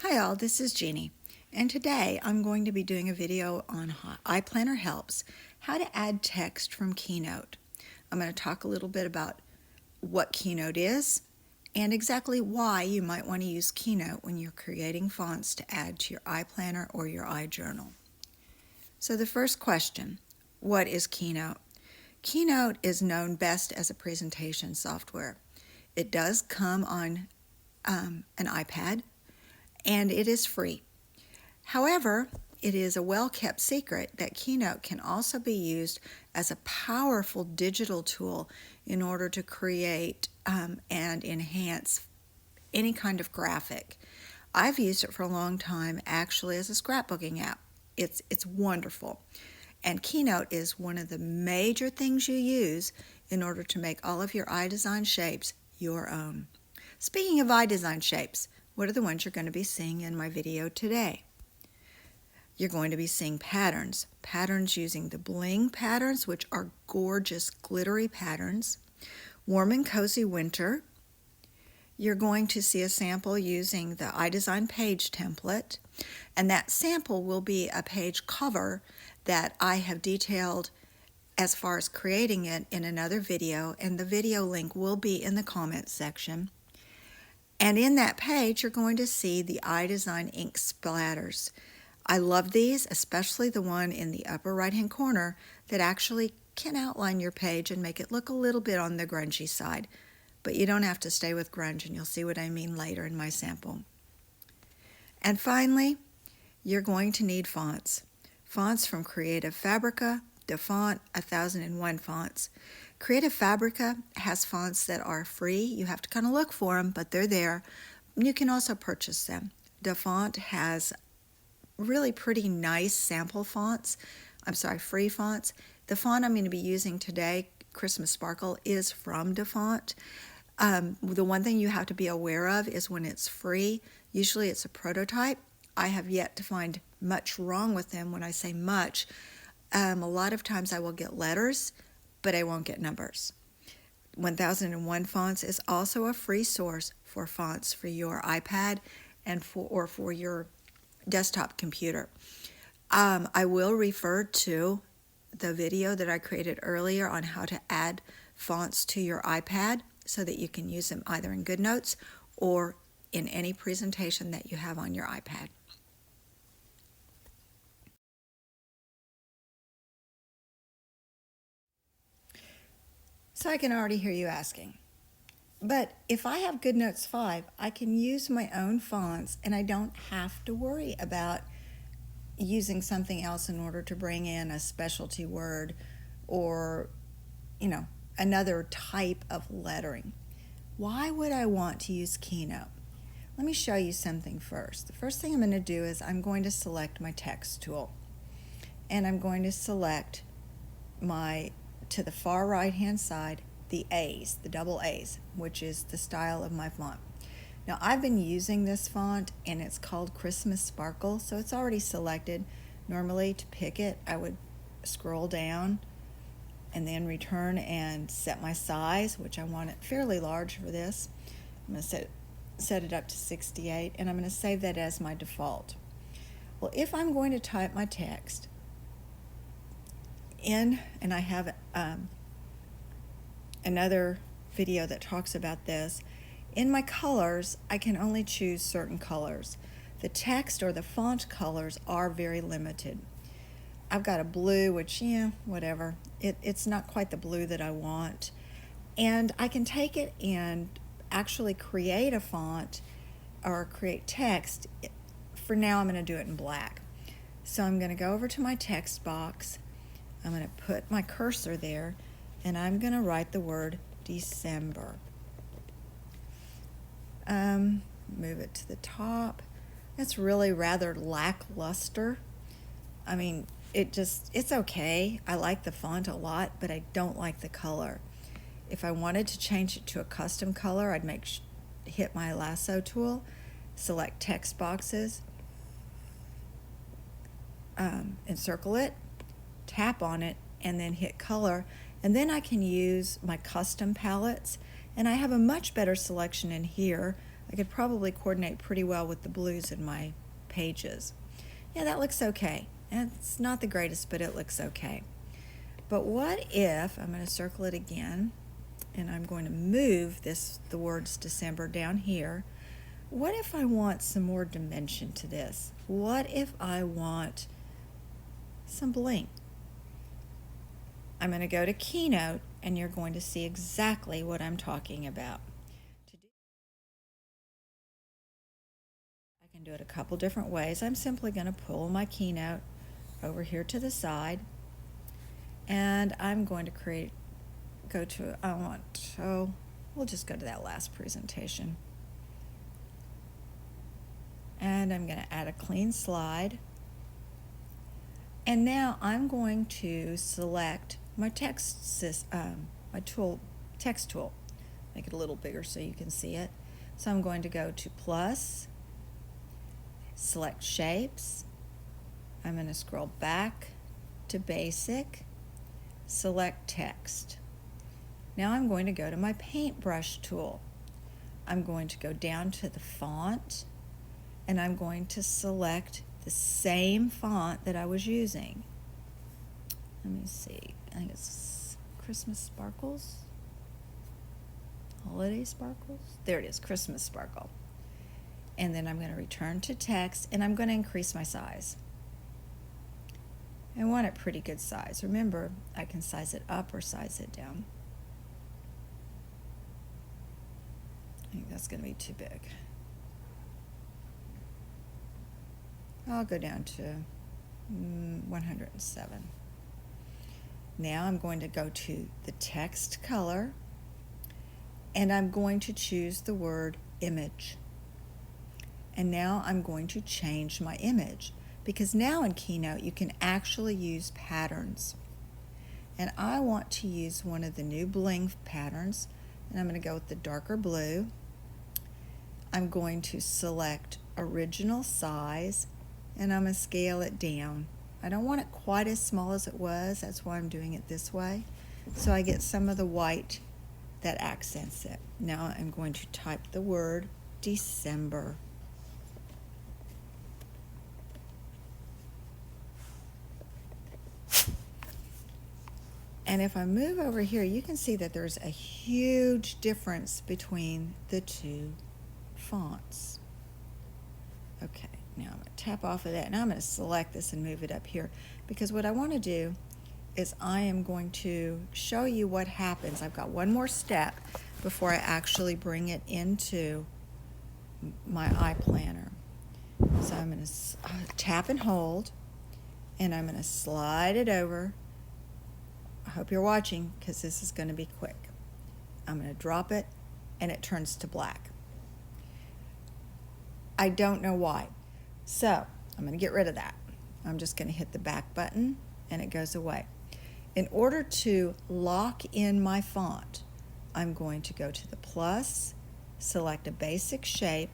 Hi all, this is Jeannie, and today I'm going to be doing a video on iPlanner Helps, how to add text from Keynote. I'm going to talk a little bit about what Keynote is and exactly why you might want to use Keynote when you're creating fonts to add to your iPlanner or your iJournal. So the first question, what is Keynote? Keynote is known best as a presentation software. It does come on an iPad, and it is free. However, it is a well-kept secret that Keynote can also be used as a powerful digital tool in order to create and enhance any kind of graphic. I've used it for a long time actually as a scrapbooking app. It's wonderful. And Keynote is one of the major things you use in order to make all of your iDesign shapes your own. Speaking of iDesign shapes, what are the ones you're going to be seeing in my video today? You're going to be seeing patterns using the bling patterns, which are gorgeous glittery patterns. Warm and cozy winter. You're going to see a sample using the iDesign page template, and that sample will be a page cover that I have detailed as far as creating it in another video, and the video link will be in the comments section. And in that page, you're going to see the iDesign ink splatters. I love these, especially the one in the upper right-hand corner that actually can outline your page and make it look a little bit on the grungy side. But you don't have to stay with grunge, and you'll see what I mean later in my sample. And finally, you're going to need fonts. Fonts from Creative Fabrica, DaFont, 1001 fonts. Creative Fabrica has fonts that are free. You have to kind of look for them, but they're there. You can also purchase them. DaFont has really pretty nice sample fonts. Free fonts. The font I'm going to be using today, Christmas Sparkle, is from DaFont. The one thing you have to be aware of is when it's free, usually it's a prototype. I have yet to find much wrong with them. When I say much, a lot of times I will get letters, but I won't get numbers. 1001 Fonts is also a free source for fonts for your iPad and for your desktop computer. I will refer to the video that I created earlier on how to add fonts to your iPad so that you can use them either in Goodnotes or in any presentation that you have on your iPad. So I can already hear you asking, but if I have Goodnotes 5, I can use my own fonts and I don't have to worry about using something else in order to bring in a specialty word or, another type of lettering. Why would I want to use Keynote? Let me show you something first. The first thing I'm going to do is I'm going to select my text tool, and I'm going to select to the far right hand side, the A's, the double A's, which is the style of my font. Now I've been using this font and it's called Christmas Sparkle, so it's already selected. Normally to pick it, I would scroll down and then return and set my size, which I want it fairly large for this. I'm going to set it up to 68, and I'm going to save that as my default. Well, if I'm going to type my text in, and I have another video that talks about this, in my colors, I can only choose certain colors. The text or the font colors are very limited. I've got a blue, which, whatever. It's not quite the blue that I want. And I can take it and actually create a font or create text. For now, I'm going to do it in black. So I'm going to go over to my text box. I'm going to put my cursor there, and I'm going to write the word December. Move it to the top. That's really rather lackluster. I mean, it's okay. I like the font a lot, but I don't like the color. If I wanted to change it to a custom color, I'd hit my lasso tool, select text boxes, encircle it, tap on it, and then hit color. And then I can use my custom palettes, and I have a much better selection in here. I could probably coordinate pretty well with the blues in my pages. Yeah, that looks okay. It's not the greatest, but it looks okay. But what if, I'm going to circle it again, and I'm going to move the words December down here. What if I want some more dimension to this? What if I want some bling? I'm going to go to Keynote, and you're going to see exactly what I'm talking about. I can do it a couple different ways. I'm simply going to pull my Keynote over here to the side, and I'm going to we'll just go to that last presentation. And I'm going to add a clean slide. And now I'm going to select my text tool. Make it a little bigger so you can see it. So I'm going to go to plus, select shapes. I'm going to scroll back to basic, select text. Now I'm going to go to my paintbrush tool. I'm going to go down to the font, and I'm going to select the same font that I was using. Let me see. I think it's Christmas Sparkles. Holiday Sparkles. There it is, Christmas Sparkle. And then I'm going to return to text, and I'm going to increase my size. I want it pretty good size. Remember, I can size it up or size it down. I think that's going to be too big. I'll go down to 107. Now I'm going to go to the text color, and I'm going to choose the word image. And now I'm going to change my image, because now in Keynote you can actually use patterns. And I want to use one of the new bling patterns, and I'm going to go with the darker blue. I'm going to select original size, and I'm going to scale it down. I don't want it quite as small as it was, that's why I'm doing it this way. So I get some of the white that accents it. Now I'm going to type the word December. And if I move over here, you can see that there's a huge difference between the two fonts. Okay, now I'm going to tap off of that, and I'm going to select this and move it up here, because what I want to do is I am going to show you what happens. I've got one more step before I actually bring it into my iPlanner. So I'm going to tap and hold, and I'm going to slide it over. I hope you're watching, because this is going to be quick. I'm going to drop it, and it turns to black. I don't know why. So I'm going to get rid of that. I'm just going to hit the back button, and it goes away. In order to lock in my font, I'm going to go to the plus, select a basic shape,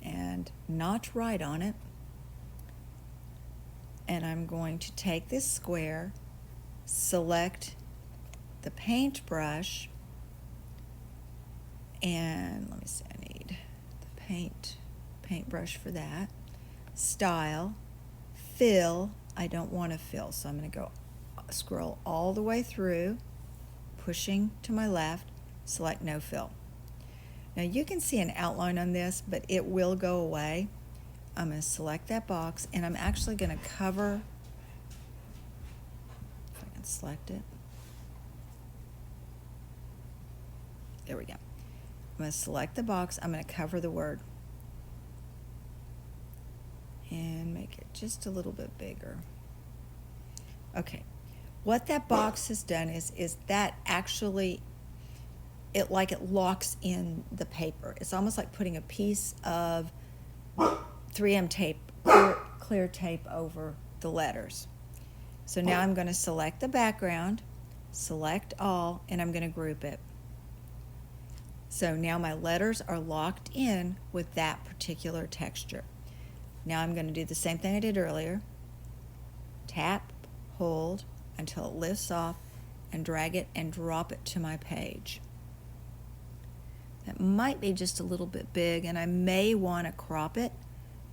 and not write on it. And I'm going to take this square, select the paintbrush, and let me see, I need the paintbrush for that. Style, fill, I don't want to fill, so I'm going to go scroll all the way through, pushing to my left, select no fill. Now you can see an outline on this, but it will go away. I'm going to select that box, and I'm actually going to cover, if I can select it. There we go. I'm going to select the box. I'm going to cover the word and make it just a little bit bigger. Okay. What that box has done is that actually it locks in the paper. It's almost like putting a piece of 3M tape, clear tape over the letters. So now I'm going to select the background, select all, and I'm going to group it. So now my letters are locked in with that particular texture. Now I'm going to do the same thing I did earlier. Tap, hold until it lifts off, and drag it and drop it to my page. That might be just a little bit big, and I may want to crop it,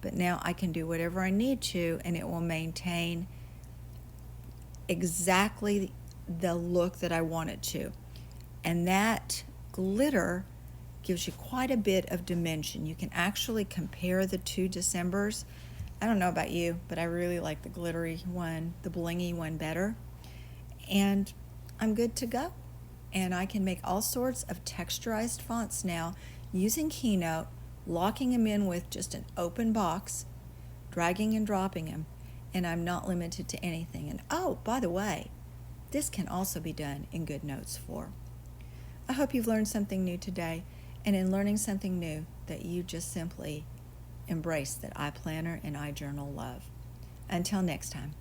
but now I can do whatever I need to, and it will maintain exactly the look that I want it to. And that glitter gives you quite a bit of dimension. You can actually compare the two Decembers. I don't know about you, but I really like the glittery one, the blingy one better. And I'm good to go. And I can make all sorts of texturized fonts now using Keynote, locking them in with just an open box, dragging and dropping them, and I'm not limited to anything. And oh, by the way, this can also be done in Goodnotes 4. I hope you've learned something new today, and in learning something new, that you just simply embrace that iPlanner and iJournal love. Until next time.